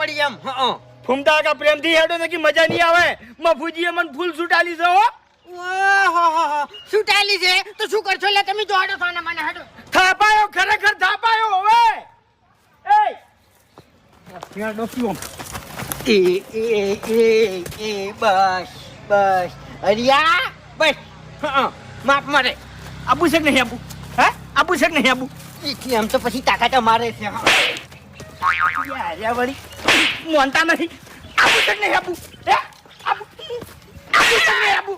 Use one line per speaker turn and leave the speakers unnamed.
પડી એમ.
ફૂમતા કા પ્રેમથી હેડો ને કે મજા નહીં આવે. મફુજીએ મને ફૂલ છૂટાલી છે હો.
ઓહો છૂટાલી છે તો શું કરશો લે તમે જોડો છો ને મને હેડો.
થાપાયો ખરેખર થાપાયો હવે. એ ત્યાં ડોક્યું
એ બસ બસ હરિયા બસ. માપ મારે
આબુ છે કે નહીં આબુ? હે આબુ છે કે નહીં આબુ?
એમ તો પછી તાકાત મારે છે.
વળી મોનતા નથી. આબુ છે કે નહીં આબુ? હે આબુ આબુ છે કે નહીં આબુ?